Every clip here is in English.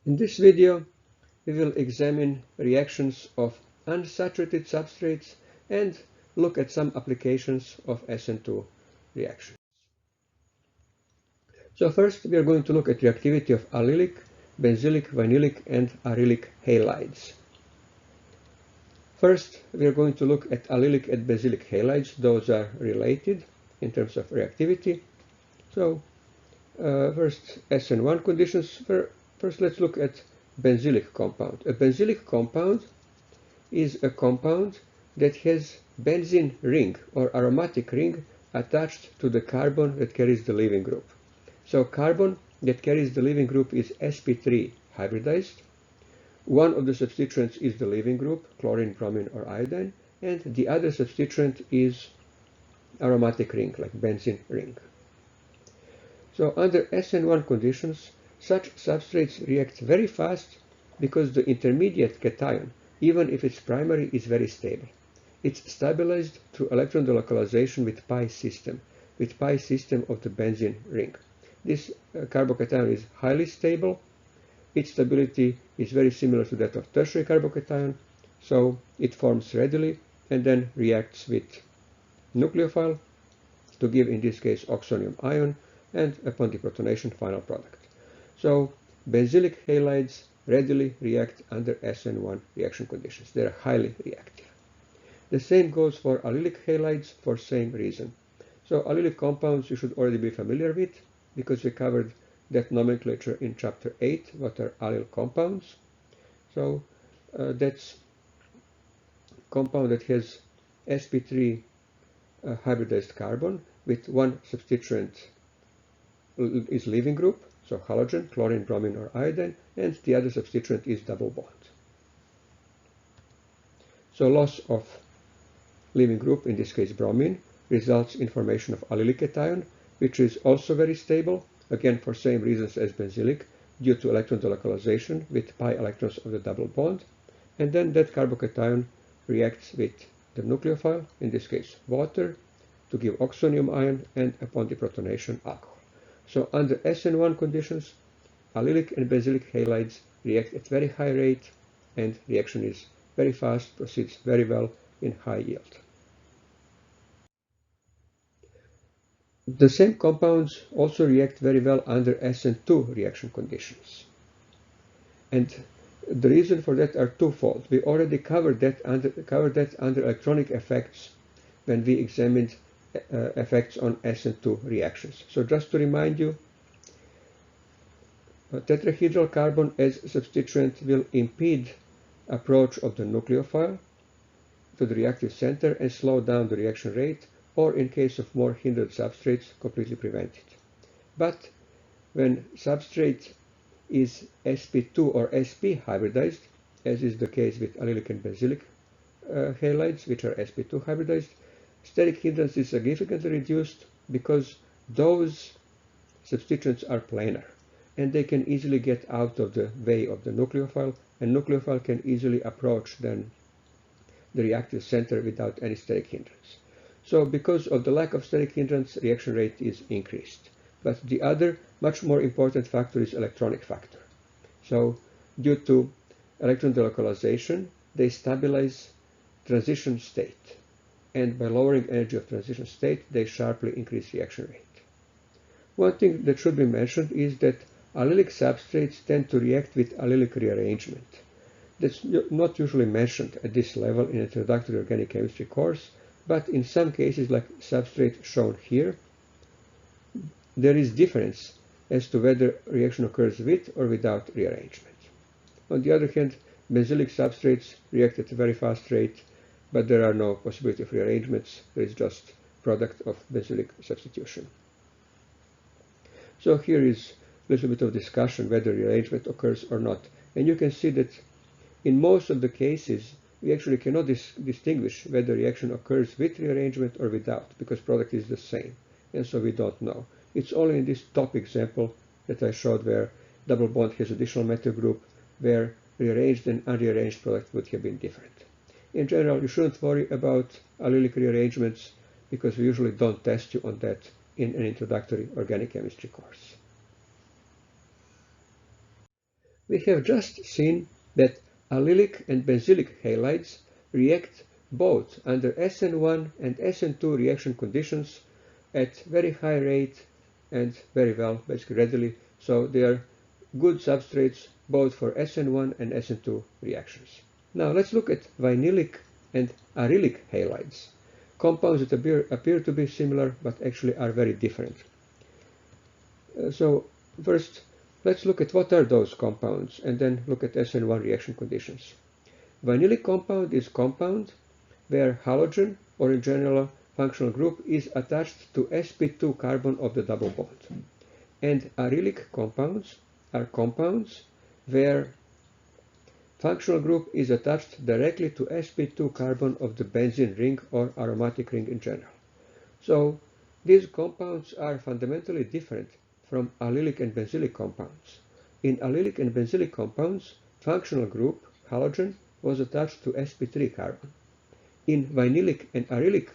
In this video, we will examine reactions of unsaturated substrates and look at some applications of SN2 reactions. So first, we are going to look at reactivity of allylic, benzylic, vinylic, and arylic halides. First, we are going to look at allylic and benzylic halides. Those are related in terms of reactivity. So first, SN1 conditions. First, let's look at benzylic compound. A benzylic compound is a compound that has benzene ring or aromatic ring attached to the carbon that carries the leaving group. So carbon that carries the leaving group is sp3 hybridized. One of the substituents is the leaving group, chlorine, bromine, or iodine, and the other substituent is aromatic ring, like benzene ring. So under SN1 conditions, such substrates react very fast because the intermediate cation, even if its primary, is very stable. It's stabilized through electron delocalization with pi system of the benzene ring. This carbocation is highly stable. Its stability is very similar to that of tertiary carbocation, so it forms readily and then reacts with nucleophile to give, in this case, oxonium ion, and upon deprotonation, final product. So benzylic halides readily react under SN1 reaction conditions. They are highly reactive. The same goes for allylic halides for same reason. So allylic compounds you should already be familiar with because we covered that nomenclature in chapter 8, what are allyl compounds. So that's compound that has sp3 hybridized carbon with one substituent is leaving group, so halogen, chlorine, bromine, or iodine, and the other substituent is double bond. So loss of leaving group, in this case bromine, results in formation of allylic cation, which is also very stable, again for same reasons as benzylic, due to electron delocalization with pi electrons of the double bond, and then that carbocation reacts with the nucleophile, in this case water, to give oxonium ion, and upon deprotonation, alcohol. So under SN1 conditions, allylic and benzylic halides react at very high rate, and reaction is very fast, proceeds very well in high yield. The same compounds also react very well under SN2 reaction conditions. And the reason for that are twofold. We already covered that under electronic effects when we examined effects on SN2 reactions. So just to remind you, tetrahedral carbon as substituent will impede approach of the nucleophile to the reactive center and slow down the reaction rate, or in case of more hindered substrates, completely prevent it. But when substrate is sp2 or sp hybridized, as is the case with allylic and benzylic halides, which are sp2 hybridized, steric hindrance is significantly reduced because those substituents are planar and they can easily get out of the way of the nucleophile, and nucleophile can easily approach then the reactive center without any steric hindrance. So because of the lack of steric hindrance, reaction rate is increased. But the other much more important factor is electronic factor. So due to electron delocalization, they stabilize transition state. And by lowering energy of transition state, they sharply increase reaction rate. One thing that should be mentioned is that allylic substrates tend to react with allylic rearrangement. That's not usually mentioned at this level in introductory organic chemistry course, but in some cases, like substrate shown here, there is difference as to whether reaction occurs with or without rearrangement. On the other hand, benzylic substrates react at a very fast rate, but there are no possibility of rearrangements. There is just product of benzylic substitution. So here is a little bit of discussion whether rearrangement occurs or not. And you can see that in most of the cases, we actually cannot distinguish whether reaction occurs with rearrangement or without, because product is the same, and so we don't know. It's only in this top example that I showed where double bond has additional metal group, where rearranged and unrearranged product would have been different. In general, you shouldn't worry about allylic rearrangements because we usually don't test you on that in an introductory organic chemistry course. We have just seen that allylic and benzylic halides react both under SN1 and SN2 reaction conditions at very high rate and very well, basically readily. So they are good substrates both for SN1 and SN2 reactions. Now let's look at vinylic and arylic halides, compounds that appear to be similar but actually are very different. So first, let's look at what are those compounds and then look at SN1 reaction conditions. Vinylic compound is compound where halogen, or in general functional group, is attached to sp2 carbon of the double bond. And arylic compounds are compounds where functional group is attached directly to sp2 carbon of the benzene ring or aromatic ring in general. So these compounds are fundamentally different from allylic and benzylic compounds. In allylic and benzylic compounds, functional group, halogen, was attached to sp3 carbon. In vinylic and arylic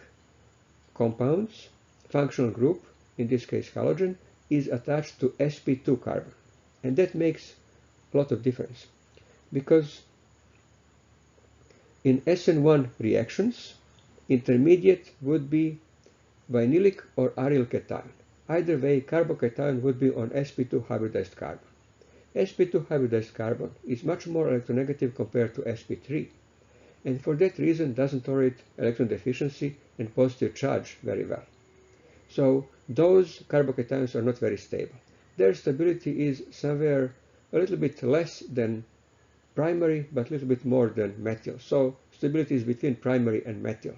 compounds, functional group, in this case halogen, is attached to sp2 carbon. And that makes a lot of difference, because in SN1 reactions, intermediate would be vinylic or aryl cation. Either way, carbocation would be on sp2 hybridized carbon. sp2 hybridized carbon is much more electronegative compared to sp3, and for that reason doesn't tolerate electron deficiency and positive charge very well. So those carbocations are not very stable. Their stability is somewhere a little bit less than primary, but a little bit more than methyl. So stability is between primary and methyl.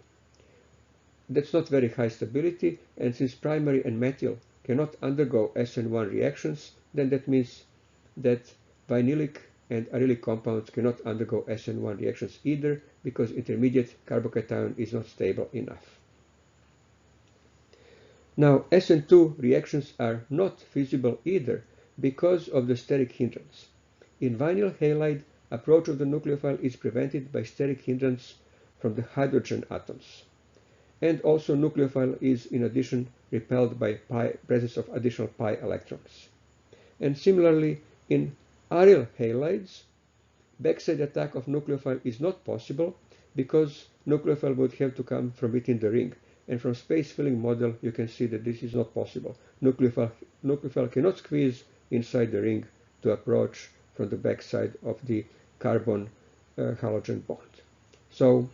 That's not very high stability, and since primary and methyl cannot undergo SN1 reactions, then that means that vinylic and arylic compounds cannot undergo SN1 reactions either, because intermediate carbocation is not stable enough. Now, SN2 reactions are not feasible either because of the steric hindrance. In vinyl halide, approach of the nucleophile is prevented by steric hindrance from the hydrogen atoms. And also nucleophile is in addition repelled by presence of additional pi electrons. And similarly, in aryl halides, backside attack of nucleophile is not possible because nucleophile would have to come from within the ring. And from space filling model, you can see that this is not possible. Nucleophile cannot squeeze inside the ring to approach from the backside of the carbon halogen bond. So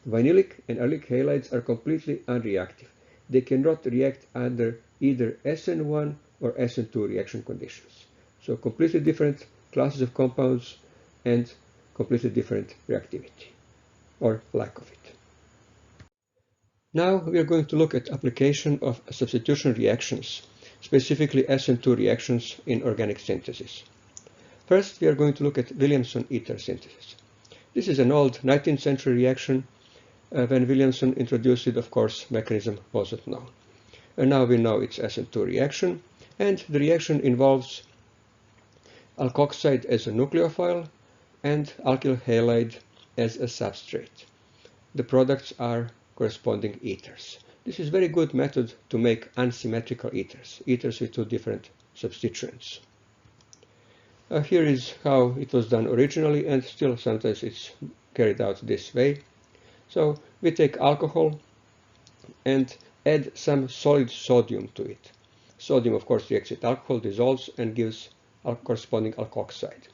vinylic and arylic halides are completely unreactive. They cannot react under either SN1 or SN2 reaction conditions. So completely different classes of compounds and completely different reactivity, or lack of it. Now we are going to look at application of substitution reactions, specifically SN2 reactions in organic synthesis. First, we are going to look at Williamson ether synthesis. This is an old 19th century reaction. When Williamson introduced it, of course, mechanism wasn't known. And now we know it's SN2 reaction, and the reaction involves alkoxide as a nucleophile and alkyl halide as a substrate. The products are corresponding ethers. This is a very good method to make unsymmetrical ethers, ethers with two different substituents. Here is how it was done originally, and still sometimes it's carried out this way. So we take alcohol and add some solid sodium to it. Sodium, of course, reacts with alcohol, dissolves, and gives corresponding alkoxide.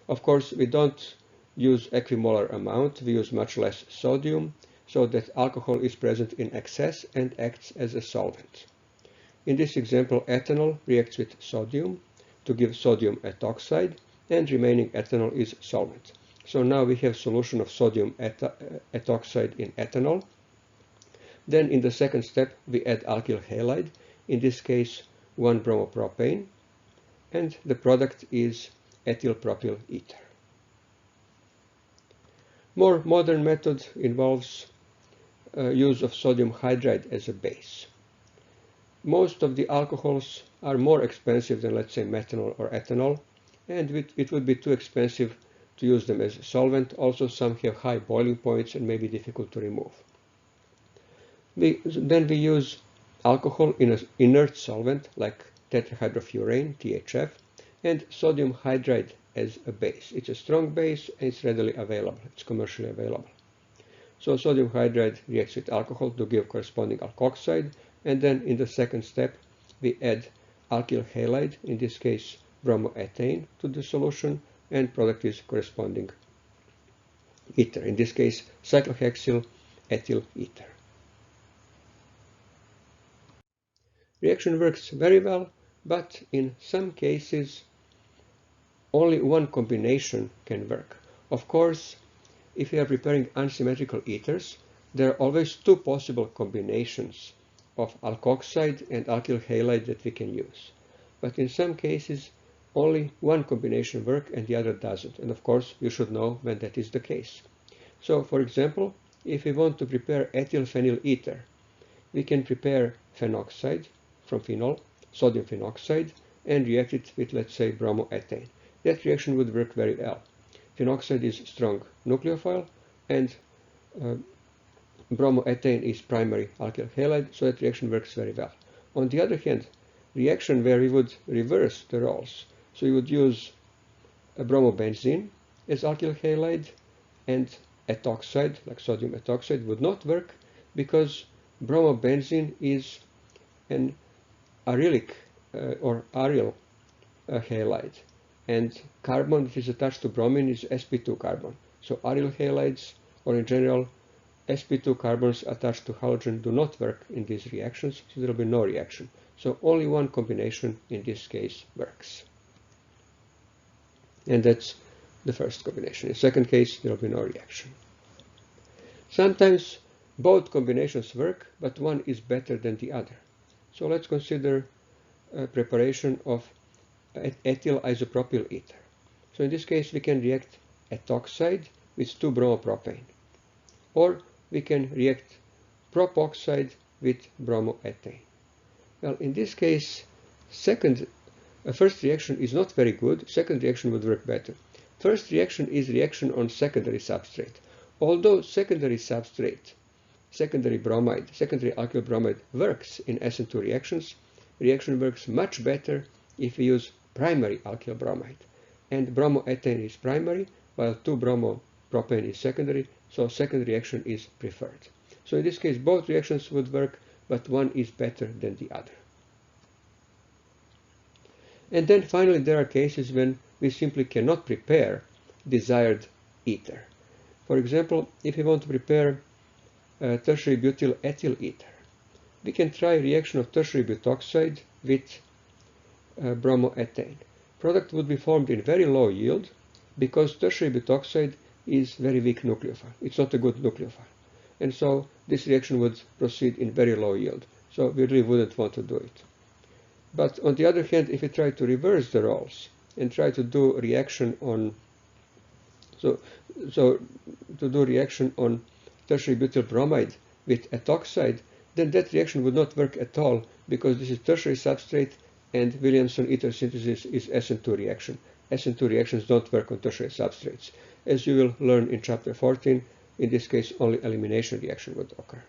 Of course, we don't use equimolar amount, we use much less sodium, so that alcohol is present in excess and acts as a solvent. In this example, ethanol reacts with sodium to give sodium ethoxide, and remaining ethanol is solvent. So now we have solution of sodium ethoxide in ethanol. Then in the second step, we add alkyl halide, in this case 1-bromopropane, and the product is ethyl propyl ether. More modern method involves use of sodium hydride as a base. Most of the alcohols are more expensive than, let's say, methanol or ethanol, and it would be too expensive to use them as a solvent. Also, some have high boiling points and may be difficult to remove. Then we use alcohol in an inert solvent like tetrahydrofurane, THF, and sodium hydride as a base. It's a strong base and it's readily available. It's commercially available. So sodium hydride reacts with alcohol to give corresponding alkoxide, and then in the second step we add alkyl halide, in this case bromoethane, to the solution, and product is corresponding ether, in this case cyclohexyl ethyl ether. Reaction works very well, but in some cases only one combination can work. Of course, if we are preparing unsymmetrical ethers, there are always two possible combinations of alkoxide and alkyl halide that we can use. But in some cases, only one combination works and the other doesn't. And of course, you should know when that is the case. So, for example, if we want to prepare ethyl phenyl ether, we can prepare phenoxide from phenol, sodium phenoxide, and react it with, let's say, bromoethane. That reaction would work very well. Phenoxide is strong nucleophile, and bromoethane is primary alkyl halide, so that reaction works very well. On the other hand, reaction where we would reverse the roles, so you would use a bromobenzene as alkyl halide, and ethoxide, like sodium ethoxide, would not work because bromobenzene is an arylic or aryl halide, and carbon that is attached to bromine is sp2 carbon. So aryl halides, or in general sp2 carbons attached to halogen, do not work in these reactions, so there will be no reaction. So only one combination in this case works. And that's the first combination. In the second case, there will be no reaction. Sometimes both combinations work, but one is better than the other. So let's consider preparation of ethyl isopropyl ether. So in this case, we can react ethoxide with 2-bromopropane, or we can react propoxide with bromoethane. Well, in this case, first reaction is not very good. Second reaction would work better. First reaction is reaction on secondary substrate. Although secondary substrate, secondary bromide, secondary alkyl bromide works in SN2 reactions, reaction works much better if we use primary alkyl bromide. And bromoethane is primary, while 2-bromopropane is secondary, so second reaction is preferred. So in this case, both reactions would work, but one is better than the other. And then finally, there are cases when we simply cannot prepare desired ether. For example, if we want to prepare tertiary butyl ethyl ether, we can try reaction of tertiary butoxide with bromoethane. Product would be formed in very low yield because tertiary butoxide is very weak nucleophile. It's not a good nucleophile. And so this reaction would proceed in very low yield. So we really wouldn't want to do it. But on the other hand, if we try to reverse the roles and try to do reaction on to do reaction on tertiary butyl bromide with ethoxide, then that reaction would not work at all because this is tertiary substrate and Williamson ether synthesis is SN2 reaction. SN2 reactions don't work on tertiary substrates. As you will learn in chapter 14, in this case only elimination reaction would occur.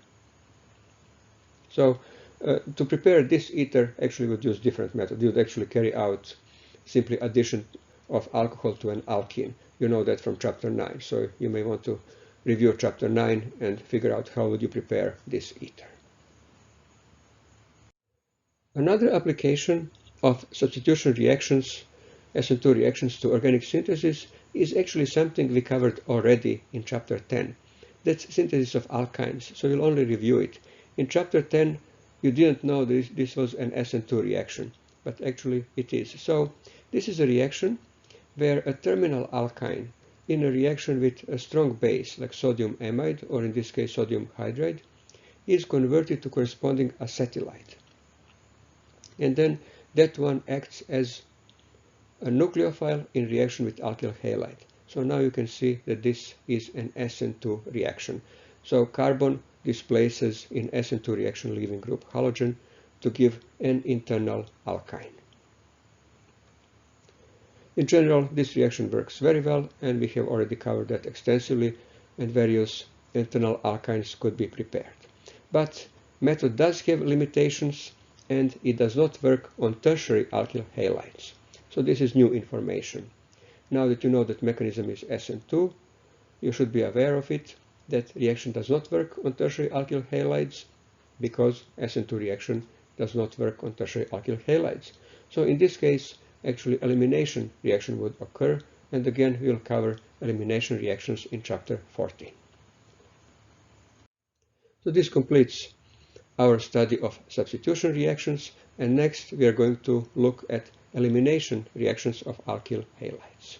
So to prepare this ether, actually would use different method. You would actually carry out simply addition of alcohol to an alkene. You know that from chapter 9, so you may want to review chapter 9 and figure out how would you prepare this ether. Another application of substitution reactions, SN2 reactions to organic synthesis, is actually something we covered already in chapter 10. That's synthesis of alkynes, so we'll only review it. In chapter 10, you didn't know this was an SN2 reaction, but actually it is. So this is a reaction where a terminal alkyne in a reaction with a strong base, like sodium amide, or in this case sodium hydride, is converted to corresponding acetylide. And then that one acts as a nucleophile in reaction with alkyl halide. So now you can see that this is an SN2 reaction. So carbon displaces in SN2 reaction leaving group halogen to give an internal alkyne. In general, this reaction works very well, and we have already covered that extensively, and various internal alkynes could be prepared. But method does have limitations, and it does not work on tertiary alkyl halides. So this is new information. now that you know that mechanism is SN2, you should be aware of it, that reaction does not work on tertiary alkyl halides because SN2 reaction does not work on tertiary alkyl halides. So in this case, actually elimination reaction would occur, and again we'll cover elimination reactions in chapter 40. So this completes our study of substitution reactions, and next we are going to look at elimination reactions of alkyl halides.